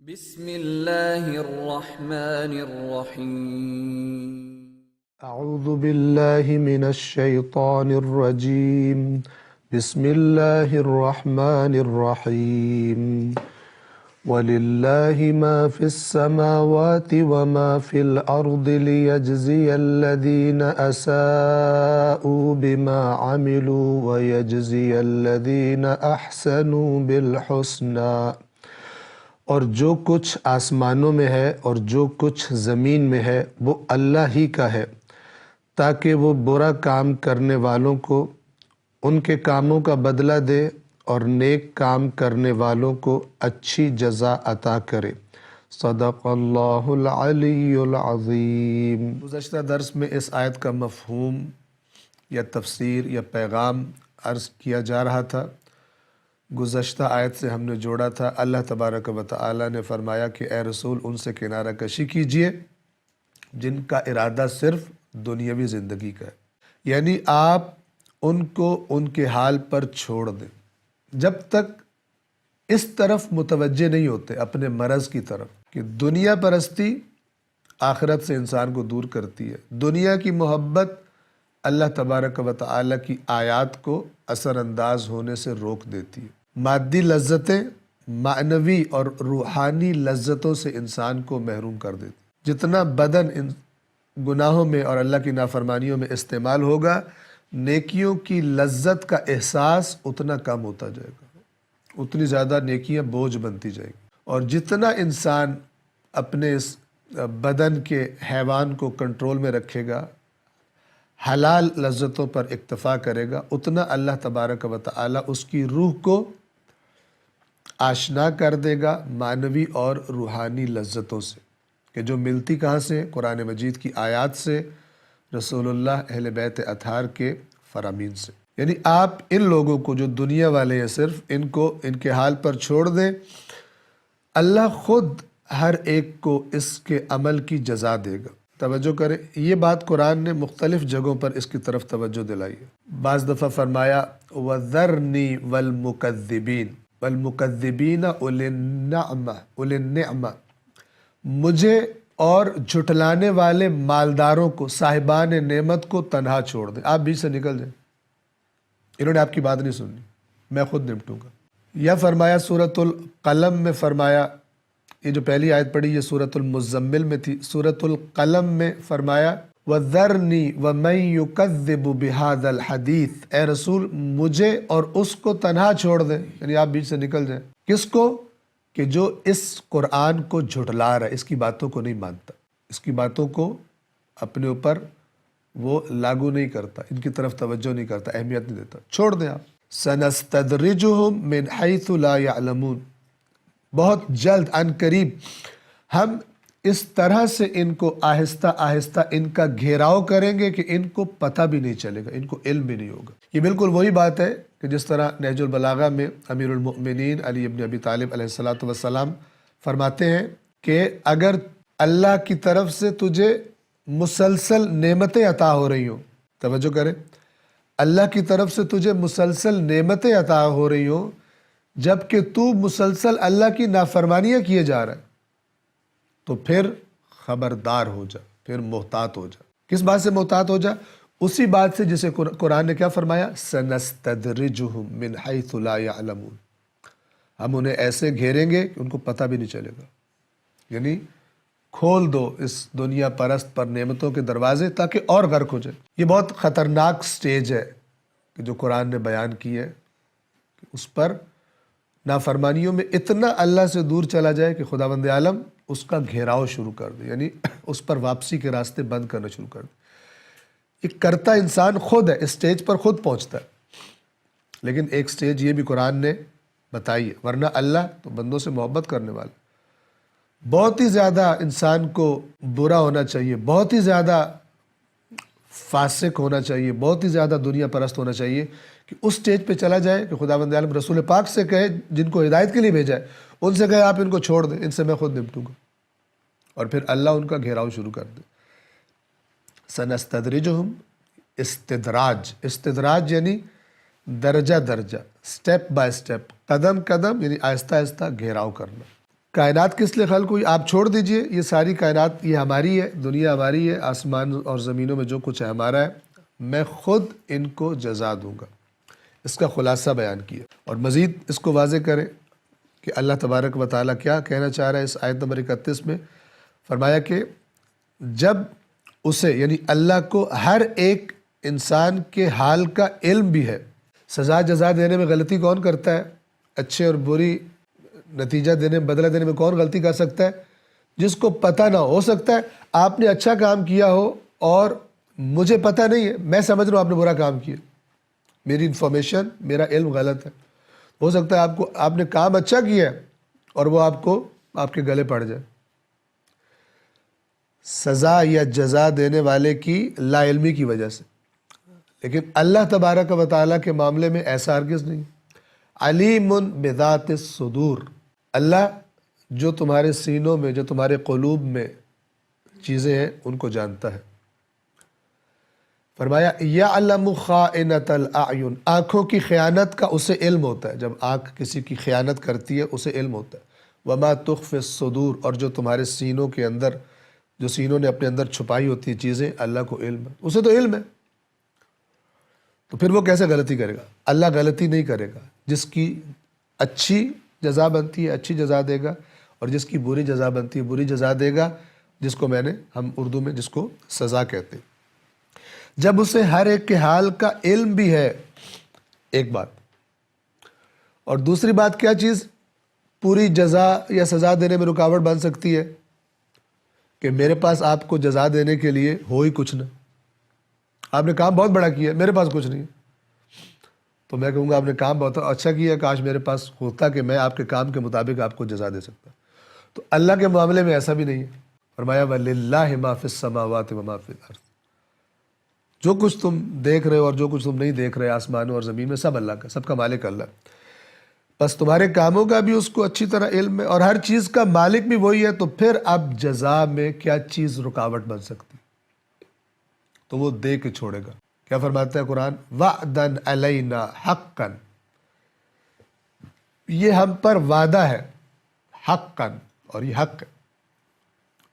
بسم اللہ الرحمن الرحیم اعوذ باللہ من الشیطان الرجیم بسم اللہ الرحمن الرحیم وَلِلَّهِ مَا فِي السَّمَاوَاتِ وَمَا فِي الْأَرْضِ لِيَجْزِيَ الَّذِينَ أَسَاءُوا بِمَا عَمِلُوا وَيَجْزِيَ الَّذِينَ أَحْسَنُوا بِالْحُسْنَى۔ اور جو کچھ آسمانوں میں ہے اور جو کچھ زمین میں ہے وہ اللہ ہی کا ہے، تاکہ وہ برا کام کرنے والوں کو ان کے کاموں کا بدلہ دے اور نیک کام کرنے والوں کو اچھی جزا عطا کرے۔ صدق اللہ العلی العظیم۔ گزشتہ درس میں اس آیت کا مفہوم یا تفسیر یا پیغام عرض کیا جا رہا تھا۔ گزشتہ آیت سے ہم نے جوڑا تھا، اللہ تبارک و تعالی نے فرمایا کہ اے رسول ان سے کنارہ کشی کیجئے جن کا ارادہ صرف دنیاوی زندگی کا ہے، یعنی آپ ان کو ان کے حال پر چھوڑ دیں جب تک اس طرف متوجہ نہیں ہوتے اپنے مرض کی طرف کہ دنیا پرستی آخرت سے انسان کو دور کرتی ہے، دنیا کی محبت اللہ تبارک و تعالی کی آیات کو اثر انداز ہونے سے روک دیتی ہے، مادی لذتیں معنوی اور روحانی لذتوں سے انسان کو محروم کر دیتی۔ جتنا بدن ان گناہوں میں اور اللہ کی نافرمانیوں میں استعمال ہوگا، نیکیوں کی لذت کا احساس اتنا کم ہوتا جائے گا، اتنی زیادہ نیکیاں بوجھ بنتی جائیں گی۔ اور جتنا انسان اپنے اس بدن کے حیوان کو کنٹرول میں رکھے گا، حلال لذتوں پر اکتفا کرے گا، اتنا اللہ تبارک و تعالی اس کی روح کو آشنا کر دے گا معنوی اور روحانی لذتوں سے، کہ جو ملتی کہاں سے؟ قرآن مجید کی آیات سے، رسول اللہ اہل بیت اطہار کے فرامین سے۔ یعنی آپ ان لوگوں کو جو دنیا والے ہیں صرف ان کو ان کے حال پر چھوڑ دیں، اللہ خود ہر ایک کو اس کے عمل کی جزا دے گا۔ توجہ کریں، یہ بات قرآن نے مختلف جگہوں پر اس کی طرف توجہ دلائی ہے۔ بعض دفعہ فرمایا وَذَرْنِي وَالْمُكَذِّبِينَ وَالْمُكَذِّبِينَ أُولِي النِّعْمَةِ، مجھے اور جھٹلانے والے مالداروں کو، صاحبان نعمت کو تنہا چھوڑ دیں، آپ بیچ سے نکل جائیں، انہوں نے آپ کی بات نہیں سننی، میں خود نمٹوں گا۔ یا فرمایا سورۃ القلم میں فرمایا، یہ جو پہلی آیت پڑھی یہ سورۃ المزمل میں تھی، سورۃ القلم میں فرمایا وَذَرْنِي وَمَن يُكَذِّبُ بِهَذَا الْحَدِيثِ، اے رسول مجھے اور اس کو تنہا چھوڑ دیں، یعنی آپ بیچ سے نکل جائیں۔ کس کو؟ کہ جو اس قرآن کو جھٹلا رہا ہے، اس کی باتوں کو نہیں مانتا، اس کی باتوں کو اپنے اوپر وہ لاگو نہیں کرتا، ان کی طرف توجہ نہیں کرتا، اہمیت نہیں دیتا، چھوڑ دیں آپ۔ سَنَسْتَدْرِجُهُم مِّنْ حَيْثُ لَا يَعْلَمُونَ، بہت جلد عن قریب ہم اس طرح سے ان کو آہستہ آہستہ ان کا گھیراؤ کریں گے کہ ان کو پتہ بھی نہیں چلے گا، ان کو علم بھی نہیں ہوگا۔ یہ بالکل وہی بات ہے کہ جس طرح نہج البلاغہ میں امیر المؤمنین علی ابن ابی طالب علیہ السلام فرماتے ہیں کہ اگر اللہ کی طرف سے تجھے مسلسل نعمتیں عطا ہو رہی ہوں، توجہ کریں، اللہ کی طرف سے تجھے مسلسل نعمتیں عطا ہو رہی ہوں جبکہ تو مسلسل اللہ کی نافرمانیاں کیے جا رہا ہے، تو پھر خبردار ہو جا، پھر محتاط ہو جا۔ کس بات سے محتاط ہو جا؟ اسی بات سے جسے قرآن نے کیا فرمایا سَنَسْتَدْرِجُهُم مِّنْ حَيْثُ لَا يَعْلَمُونَ، ہم انہیں ایسے گھیریں گے کہ ان کو پتہ بھی نہیں چلے گا۔ یعنی کھول دو اس دنیا پرست پر نعمتوں کے دروازے تاکہ اور غرق ہو جائے۔ یہ بہت خطرناک سٹیج ہے کہ جو قرآن نے بیان کی ہے، کہ اس پر نافرمانیوں میں اتنا اللہ سے دور چلا جائے کہ خداوند عالم اس کا گھیراؤ شروع کر دے، یعنی اس پر واپسی کے راستے بند کرنا شروع کر دے۔ یہ کرتا انسان خود ہے، اس سٹیج پر خود پہنچتا ہے، لیکن ایک سٹیج یہ بھی قرآن نے بتائی ہے، ورنہ اللہ تو بندوں سے محبت کرنے والا۔ بہت ہی زیادہ انسان کو برا ہونا چاہیے، بہت ہی زیادہ فاسق ہونا چاہیے، بہت ہی زیادہ دنیا پرست ہونا چاہیے کہ اس سٹیج پہ چلا جائے کہ خداوند عالم رسول پاک سے کہے، جن کو ہدایت کے لیے بھیجا ہے، ان سے کہے آپ ان کو چھوڑ دیں، ان سے میں خود نمٹوں گا، اور پھر اللہ ان کا گھیراؤ شروع کر دے۔ سنستدرجہم، استدراج، استدراج یعنی درجہ درجہ، سٹیپ بائی سٹیپ، قدم قدم، یعنی آہستہ آہستہ گھیراؤ کرنا۔ کائنات کس لیے خلق ہوئی آپ چھوڑ دیجئے، یہ ساری کائنات یہ ہماری ہے، دنیا ہماری ہے، آسمان اور زمینوں میں جو کچھ ہے ہمارا ہے، میں خود ان کو جزا دوں گا۔ اس کا خلاصہ بیان کیا اور مزید اس کو واضح کریں کہ اللہ تبارک و تعالیٰ کیا کہنا چاہ رہا ہے اس آیت نمبر 31 میں۔ فرمایا کہ جب اسے یعنی اللہ کو ہر ایک انسان کے حال کا علم بھی ہے، سزا جزا دینے میں غلطی کون کرتا ہے، اچھے اور بری نتیجہ دینے میں بدلہ دینے میں کون غلطی کر سکتا ہے، جس کو پتہ نہ ہو سکتا ہے آپ نے اچھا کام کیا ہو اور مجھے پتہ نہیں ہے، میں سمجھ رہا ہوں آپ نے برا کام کیا، میری انفارمیشن میرا علم غلط ہے، ہو سکتا ہے آپ نے کام اچھا کیا ہے اور وہ آپ کے گلے پڑ جائے۔ سزا یا جزا دینے والے کی لا علمی کی وجہ سے، لیکن اللہ تبارک و تعالیٰ کے معاملے میں ایسا ہرگز نہیں۔ علیم بذات الصدور، اللہ جو تمہارے سینوں میں جو تمہارے قلوب میں چیزیں ہیں ان کو جانتا ہے۔ فرمایا یعلم خائنۃ الاعین، آنکھوں کی خیانت کا اسے علم ہوتا ہے، جب آنکھ کسی کی خیانت کرتی ہے اسے علم ہوتا ہے۔ وما تخفی الصدور، اور جو تمہارے سینوں کے اندر جو سینوں نے اپنے اندر چھپائی ہوتی ہیں چیزیں اللہ کو علم ہے، اسے تو علم ہے، تو پھر وہ کیسے غلطی کرے گا؟ اللہ غلطی نہیں کرے گا، جس کی اچھی جزا بنتی ہے اچھی جزا دے گا، اور جس کی بری جزا بنتی ہے بری جزا دے گا، جس کو ہم اردو میں جس کو سزا کہتے ہیں۔ جب اسے ہر ایک کے حال کا علم بھی ہے، ایک بات، اور دوسری بات کیا چیز پوری جزا یا سزا دینے میں رکاوٹ بن سکتی ہے کہ میرے پاس آپ کو جزا دینے کے لیے ہو ہی کچھ نہ، آپ نے کام بہت بڑا کیا ہے میرے پاس کچھ نہیں ہے، تو میں کہوں گا آپ نے کام بہت اچھا کیا ہے، کاش میرے پاس ہوتا کہ میں آپ کے کام کے مطابق آپ کو جزا دے سکتا۔ تو اللہ کے معاملے میں ایسا بھی نہیں ہے۔ فرمایا وَلِلَّهِ مَا فِي السَّمَاوَاتِ وَمَا فِي الْأَرْضِ، جو کچھ تم دیکھ رہے ہو اور جو کچھ تم نہیں دیکھ رہے آسمانوں اور زمین میں سب اللہ کا، سب کا مالک اللہ، بس تمہارے کاموں کا بھی اس کو اچھی طرح علم ہے اور ہر چیز کا مالک بھی وہی ہے، تو پھر اب جزا میں کیا چیز رکاوٹ بن سکتی، تو وہ دے کے چھوڑے گا۔ کیا فرماتا ہے قرآن؟ وعدن علینا حقا، یہ ہم پر وعدہ ہے، حقا، اور یہ حق ہے،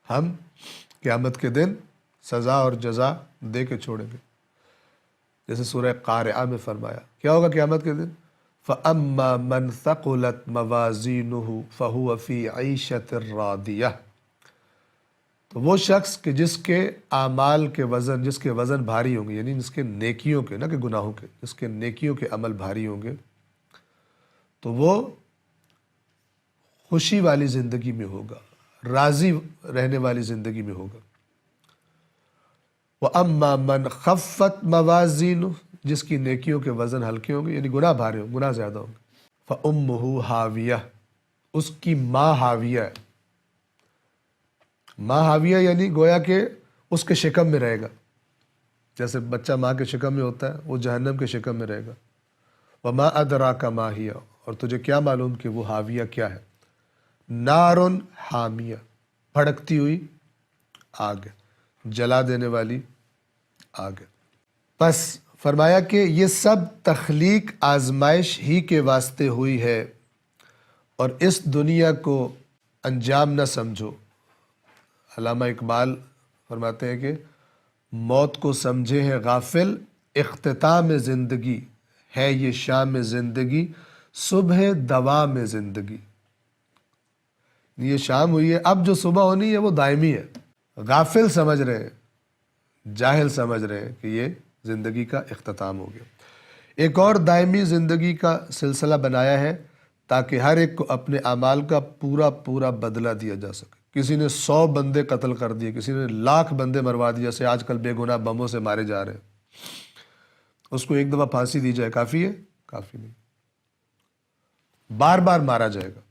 ہم قیامت کے دن سزا اور جزا دے کے چھوڑیں گے۔ جیسے سورہ قارعہ میں فرمایا کیا ہوگا قیامت کے دن؟ فَأَمَّا مَنْ ثَقُلَتْ مَوَازِينُهُ فَهُوَ فِي عِيشَةٍ رَاضِيَةٍ، تو وہ شخص کہ جس کے اعمال کے وزن، جس کے وزن بھاری ہوں گے، یعنی جس کے نیکیوں کے، نہ کہ گناہوں کے، جس کے نیکیوں کے عمل بھاری ہوں گے، تو وہ خوشی والی زندگی میں ہوگا، راضی رہنے والی زندگی میں ہوگا۔ وَأَمَّا مَنْ خَفَّتْ مَوَازِينُهُ، جس کی نیکیوں کے وزن ہلکے ہوں گے، یعنی گناہ بھارے ہوں، گناہ زیادہ ہوں گے، فَأُمُّهُ حَاوِيَةٌ، اس کی ماں حاویہ ہے۔ ماں حاویہ یعنی گویا کہ اس کے شکم میں رہے گا، جیسے بچہ ماں کے شکم میں ہوتا ہے، وہ جہنم کے شکم میں رہے گا۔ وَمَا أَدْرَاكَ مَا هِيَ، اور تجھے کیا معلوم کہ وہ حاویہ کیا ہے؟ نارٌ حامیہ، بھڑکتی ہوئی آگ، جلا دینے والی آگ۔ پس فرمایا کہ یہ سب تخلیق آزمائش ہی کے واسطے ہوئی ہے، اور اس دنیا کو انجام نہ سمجھو۔ علامہ اقبال فرماتے ہیں کہ موت کو سمجھے ہیں غافل، اختتام زندگی ہے یہ شام زندگی، صبح دوام زندگی۔ یہ شام ہوئی ہے، اب جو صبح ہونی ہے وہ دائمی ہے۔ غافل سمجھ رہے ہیں، جاہل سمجھ رہے ہیں کہ یہ زندگی کا اختتام ہو گیا۔ ایک اور دائمی زندگی کا سلسلہ بنایا ہے تاکہ ہر ایک کو اپنے اعمال کا پورا پورا بدلہ دیا جا سکے۔ کسی نے 100 بندے قتل کر دیے، کسی نے 1,00,000 بندے مروا دیے، جیسے آج کل بے گناہ بموں سے مارے جا رہے ہیں، اس کو ایک دفعہ پھانسی دی جائے کافی ہے؟ کافی نہیں، بار بار مارا جائے گا۔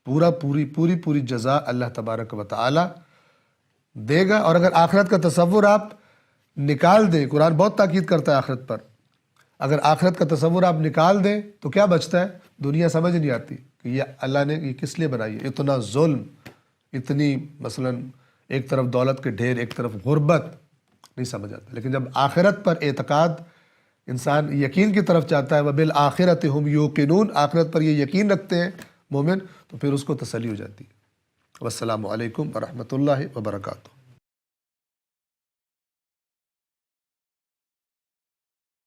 پوری جزا اللہ تبارک و تعالی دے گا۔ اور اگر آخرت کا تصور آپ نکال دیں، قرآن بہت تاکید کرتا ہے آخرت پر، اگر آخرت کا تصور آپ نکال دیں تو کیا بچتا ہے؟ دنیا سمجھ نہیں آتی کہ یہ اللہ نے یہ کس لیے بنائی ہے، اتنا ظلم، اتنی مثلا ایک طرف دولت کے ڈھیر، ایک طرف غربت، نہیں سمجھ آتا۔ لیکن جب آخرت پر اعتقاد انسان یقین کی طرف چاہتا ہے، وَبِالْآخِرَةِ هُمْ يُوقِنُونَ، آخرت پر یہ یقین رکھتے ہیں، مومن تو پھر اس کو تسلی ہو جاتی ہے۔ والسلام علیکم ورحمۃ اللہ وبرکاتہ۔